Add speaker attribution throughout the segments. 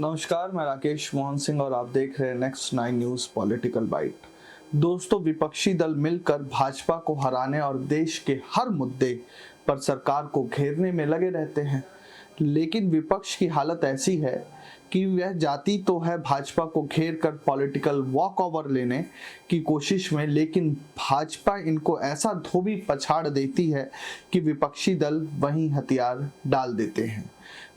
Speaker 1: नमस्कार, मैं राकेश मोहन सिंह और आप देख रहे हैं नेक्स्ट 9 न्यूज़ पॉलिटिकल बाइट। दोस्तों, विपक्षी दल मिलकर भाजपा को हराने और देश के हर मुद्दे पर सरकार को घेरने में लगे रहते हैं, लेकिन विपक्ष की हालत ऐसी है कि वह जाती तो है भाजपा को घेर कर पॉलिटिकल वॉक ओवर लेने की कोशिश में, लेकिन भाजपा इनको ऐसा धोबी पछाड़ देती है कि विपक्षी दल वहीं हथियार डाल देते हैं।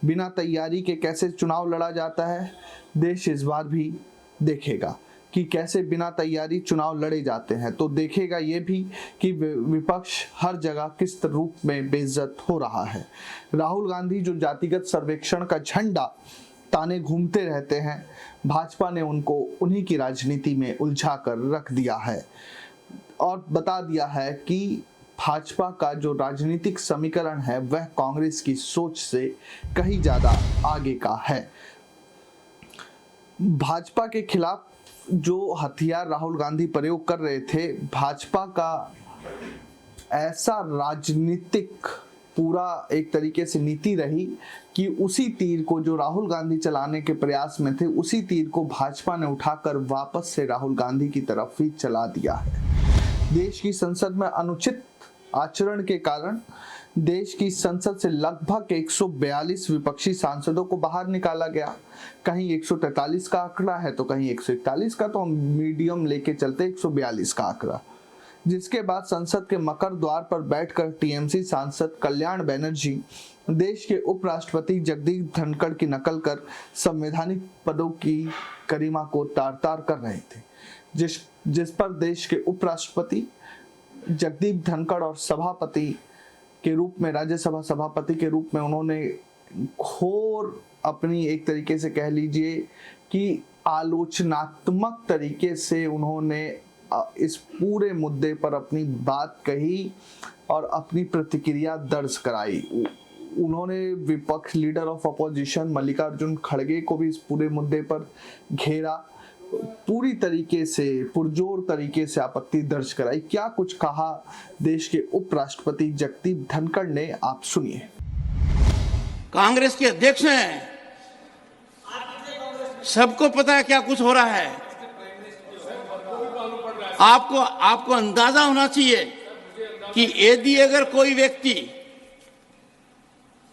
Speaker 1: बिना तैयारी के कैसे चुनाव लड़ा जाता है, देश इस बार भी देखेगा कि कैसे बिना तैयारी चुनाव लड़े जाते हैं। तो देखेगा ये भी कि विपक्ष हर जगह किस रूप में बेइज्जत हो रहा है। राहुल गांधी जो जातिगत सर्वेक्षण का झंडा ताने घूमते रहते हैं, भाजपा ने उनको उन्हीं की राजनीति में उलझा कर रख दिया है और बता दिया है कि भाजपा का जो राजनीतिक समीकरण है वह कांग्रेस की सोच से कहीं ज्यादा आगे का है। भाजपा के खिलाफ जो हथियार राहुल गांधी प्रयोग कर रहे थे, भाजपा का ऐसा राजनीतिक पूरा एक तरीके से नीति रही कि उसी तीर को जो राहुल गांधी चलाने के प्रयास में थे, उसी तीर को भाजपा ने उठाकर वापस से राहुल गांधी की तरफ ही चला दिया है। देश की संसद में अनुचित आचरण के कारण देश की संसद से लगभग 142 विपक्षी सांसदों को बाहर निकाला गया। कहीं 143 का आंकड़ा है तो कहीं 141 का, तो हम मीडियम लेके चलते 142 का आंकड़ा। जिसके बाद संसद के मकर द्वार पर बैठकर टीएमसी सांसद कल्याण बनर्जी देश के उपराष्ट्रपति जगदीप धनखड़ की नकल कर संवैधानिक पदों की गरिमा को तार तार कर रहे थे, जिस पर देश के उपराष्ट्रपति जगदीप धनखड़ और सभापति के रूप में, राज्यसभा सभापति के रूप में उन्होंने घोर अपनी एक तरीके से कह लीजिए कि आलोचनात्मक तरीके से उन्होंने इस पूरे मुद्दे पर अपनी बात कही और अपनी प्रतिक्रिया दर्ज कराई। उन्होंने विपक्ष लीडर ऑफ अपोजिशन मल्लिकार्जुन खड़गे को भी इस पूरे मुद्दे पर घेरा, पूरी तरीके से पुरजोर तरीके से आपत्ति दर्ज कराई। क्या कुछ कहा देश के उपराष्ट्रपति जगदीप धनखड़ ने, आप सुनिए।
Speaker 2: कांग्रेस के अध्यक्ष हैं, सबको पता है क्या कुछ हो रहा है। आपको अंदाजा होना चाहिए कि यदि अगर कोई व्यक्ति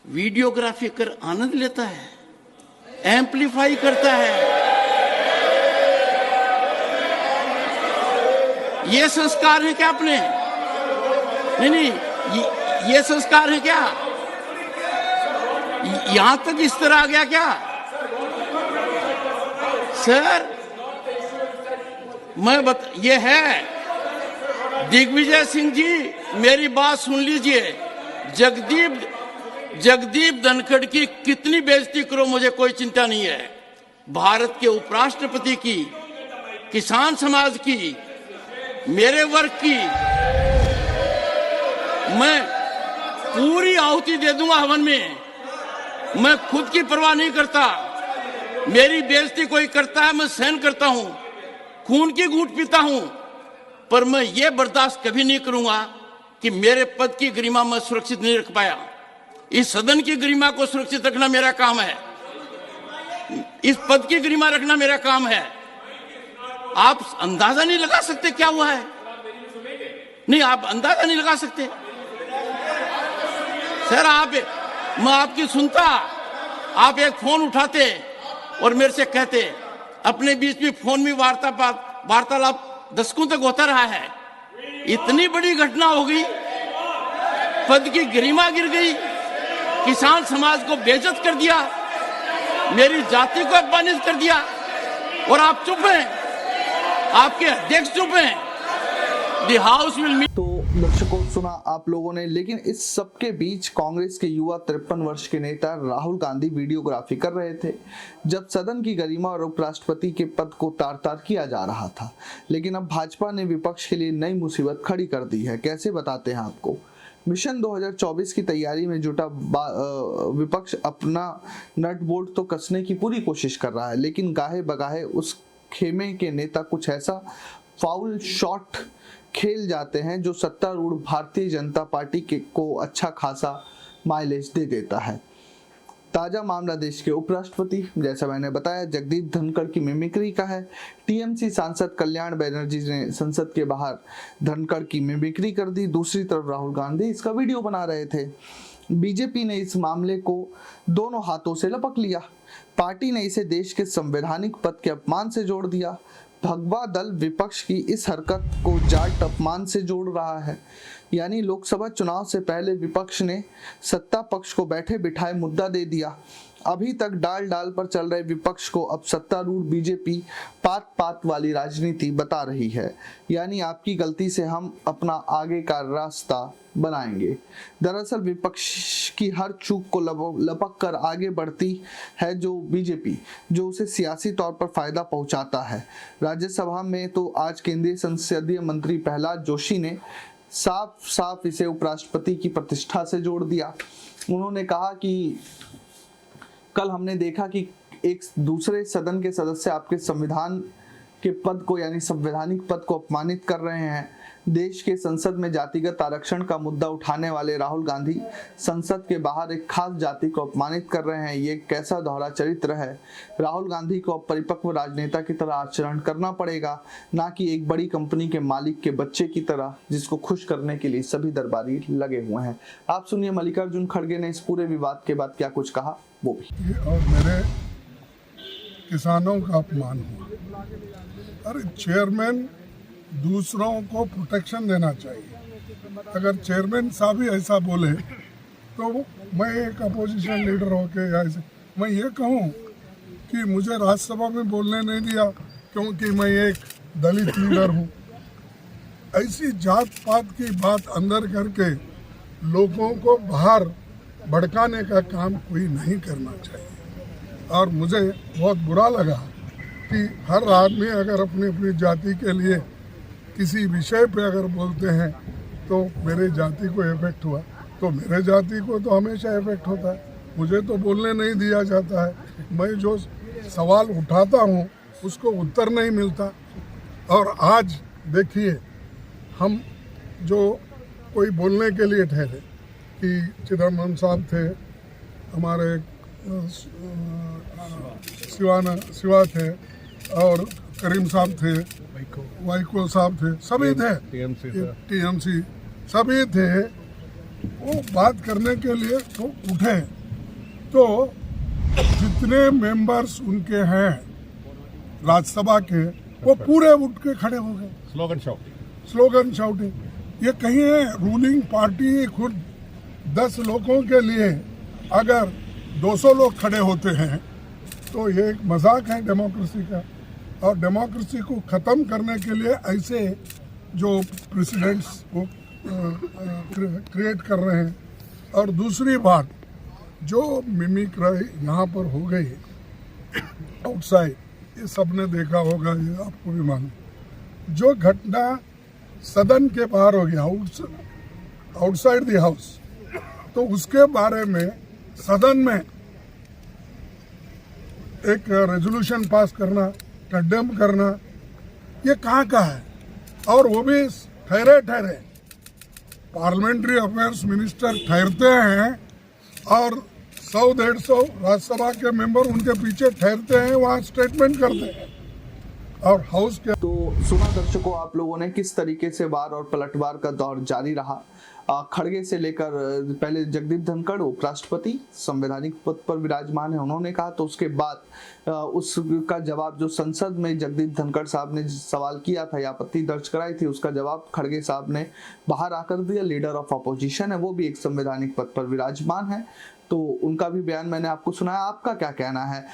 Speaker 2: वीडियोग्राफी कर आनंद लेता है, एम्पलीफाई करता है, ये संस्कार है क्या अपने? नहीं, ये संस्कार है क्या? यहां तक इस तरह आ गया क्या सर? ये है दिग्विजय सिंह जी, मेरी बात सुन लीजिए। जगदीप धनखड़ की कितनी बेइज्जती करो, मुझे कोई चिंता नहीं है। भारत के उपराष्ट्रपति की, किसान समाज की, मेरे वर्ग की मैं पूरी आहुति दे दूंगा हवन में। मैं खुद की परवाह नहीं करता। मेरी बेइज्जती कोई करता है, मैं सहन करता हूं, खून की घूंट पीता हूं, पर मैं ये बर्दाश्त कभी नहीं करूंगा कि मेरे पद की गरिमा मैं सुरक्षित नहीं रख पाया। इस सदन की गरिमा को सुरक्षित रखना मेरा काम है, इस पद की गरिमा रखना मेरा काम है। आप अंदाजा नहीं लगा सकते क्या हुआ है। नहीं, आप अंदाजा नहीं लगा सकते सर। मैं आपकी सुनता, आप एक फोन उठाते और मेरे से कहते, अपने बीच में फोन में वार्तालाप दशकों तक होता रहा है। इतनी बड़ी घटना हो गई, पद की गरिमा गिर गई, किसान समाज को बेइज्जत कर दिया, मेरी जाति को अपमानित कर दिया, और आप चुप हैं, आपके अध्यक्ष चुप हैं। The house will meet.
Speaker 1: तो दर्शकों, सुना आप लोगों ने, लेकिन इस सबके बीच कांग्रेस के युवा 53 वर्ष के नेता राहुल गांधी वीडियोग्राफी कर रहे थे जब सदन की गरिमा और उपराष्ट्रपति के पद को तार तार किया जा रहा था। लेकिन अब भाजपा ने विपक्ष के लिए नई मुसीबत खड़ी कर दी है। कैसे बताते हैं आपको। मिशन 2024 की तैयारी में जुटा विपक्ष अपना नट बोल्ट तो कसने की पूरी कोशिश कर रहा है, लेकिन गाहे बगाहे उस खेमे के नेता कुछ ऐसा फाउल शॉट खेल जाते हैं जो सत्तारूढ़ भारतीय जनता पार्टी को अच्छा खासा माइलेज दे देता है। ताजा मामला देश के उपराष्ट्रपति, जैसा मैंने बताया, जगदीप धनखड़ की मिमिक्री का है। टीएमसी सांसद कल्याण बनर्जी ने संसद के बाहर धनखड़ की मिमिक्री कर दी। दूसरी तरफ राहुल गांधी इसका वीडियो बना रहे थे। बीजेपी ने इस मामले को दोनों हाथों से लपक लिया। पार्टी ने इसे देश के संवैधानिक पद के अपमान से जोड़ दिया। भगवा दल विपक्ष की इस हरकत को जाट अपमान से जोड़ रहा है। यानी लोकसभा चुनाव से पहले विपक्ष ने सत्ता पक्ष को बैठे बिठाए मुद्दा दे दिया। अभी तक डाल डाल पर चल रहे विपक्ष को अब सत्तारूढ़ बीजेपी पात पात वाली राजनीति बता रही है। यानी आपकी गलती से हम अपना आगे का रास्ता बनाएंगे। दरअसल विपक्ष की हर चूक को लपक कर आगे बढ़ती है जो बीजेपी, जो उसे सियासी तौर पर फायदा पहुंचाता है। राज्यसभा में तो आज केंद्रीय संसदीय मंत्री प्रहलाद जोशी ने साफ साफ इसे उपराष्ट्रपति की प्रतिष्ठा से जोड़ दिया। उन्होंने कहा कि कल हमने देखा कि एक दूसरे सदन के सदस्य आपके संविधान के पद को, यानी संवैधानिक पद को अपमानित कर रहे हैं। देश के संसद में जातिगत आरक्षण का मुद्दा उठाने वाले राहुल गांधी संसद के बाहर एक खास जाति को अपमानित कर रहे हैं। ये कैसा दोहरा चरित्र है। राहुल गांधी को अब परिपक्व राजनेता की तरह आचरण करना पड़ेगा, ना कि एक बड़ी कंपनी के मालिक के बच्चे की तरह जिसको खुश करने के लिए सभी दरबारी लगे हुए हैं। आप सुनिए मल्लिकार्जुन खड़गे ने इस पूरे विवाद के बाद क्या कुछ कहा, वो भी।
Speaker 3: और मेरे किसानों का अपमान हुआ। अरे चेयरमैन दूसरों को प्रोटेक्शन देना चाहिए। अगर चेयरमैन साहब ही ऐसा बोले तो मैं एक अपोजिशन लीडर होके ऐसे मैं ये कहूँ कि मुझे राज्यसभा में बोलने नहीं दिया क्योंकि मैं एक दलित लीडर हूँ। ऐसी जात पात की बात अंदर करके लोगों को बाहर भड़काने का काम कोई नहीं करना चाहिए। और मुझे बहुत बुरा लगा कि हर आदमी अगर अपनी अपनी जाति के लिए किसी विषय पे अगर बोलते हैं तो मेरे जाति को इफेक्ट हुआ, तो मेरे जाति को तो हमेशा इफेक्ट होता है। मुझे तो बोलने नहीं दिया जाता है। मैं जो सवाल उठाता हूँ उसको उत्तर नहीं मिलता। और आज देखिए, हम जो कोई बोलने के लिए ठहरे कि चिदम्बरम साहब थे, हमारे शिवा थे, और करीम साहब थे, वाइको साहब थे, सभी थे, टीएमसी सभी थे। वो बात करने के लिए तो उठे, तो जितने मेंबर्स उनके हैं राज्यसभा के, वो पूरे उठ के खड़े हो गए। Slogan shouting. ये कहीं है रूलिंग पार्टी खुद 10 लोगों के लिए अगर 200 लोग खड़े होते हैं तो ये एक मजाक है डेमोक्रेसी का। और डेमोक्रेसी को ख़त्म करने के लिए ऐसे जो प्रेसिडेंट्स को क्रिएट कर रहे हैं। और दूसरी बात, जो मिमिक्री यहाँ पर हो गई आउटसाइड, ये सबने देखा होगा, ये आपको भी मालूम। जो घटना सदन के बाहर हो गया, आउटसाइड द हाउस, तो उसके बारे में सदन में एक रेजोल्यूशन पास करना, कंडेम करना, ये कहाँ का है। और वो भी ठहरे पार्लियामेंट्री अफेयर्स मिनिस्टर ठहरते हैं और 100-150 राज्यसभा के मेंबर उनके पीछे ठहरते हैं, वहाँ स्टेटमेंट करते हैं। और हाउस के
Speaker 1: तो सुना दर्शकों, आप लोगों ने किस तरीके से वार और पलटवार का दौर जारी रहा। खड़गे से लेकर पहले जगदीप धनखड़ उपराष्ट्रपति संवैधानिक पद पर विराजमान है, उन्होंने कहा, तो उसके बाद उसका जवाब जो संसद में जगदीप धनखड़ साहब ने सवाल किया था या आपत्ति दर्ज कराई थी, उसका जवाब खड़गे साहब ने बाहर आकर दिया। लीडर ऑफ अपोजिशन है, वो भी एक संवैधानिक पद पर विराजमान है, तो उनका भी बयान मैंने आपको सुनाया। आपका क्या कहना है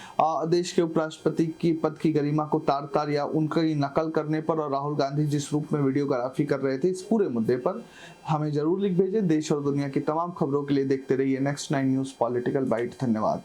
Speaker 1: देश के उपराष्ट्रपति की पद की गरिमा को तार या उनकी नकल करने पर, और राहुल गांधी जिस रूप में वीडियोग्राफी कर रहे थे, इस पूरे मुद्दे पर हमें जरूर लिख भेजें। देश और दुनिया की तमाम खबरों के लिए देखते रहिए नेक्स्ट 9 न्यूज़ पॉलिटिकल बाइट। धन्यवाद।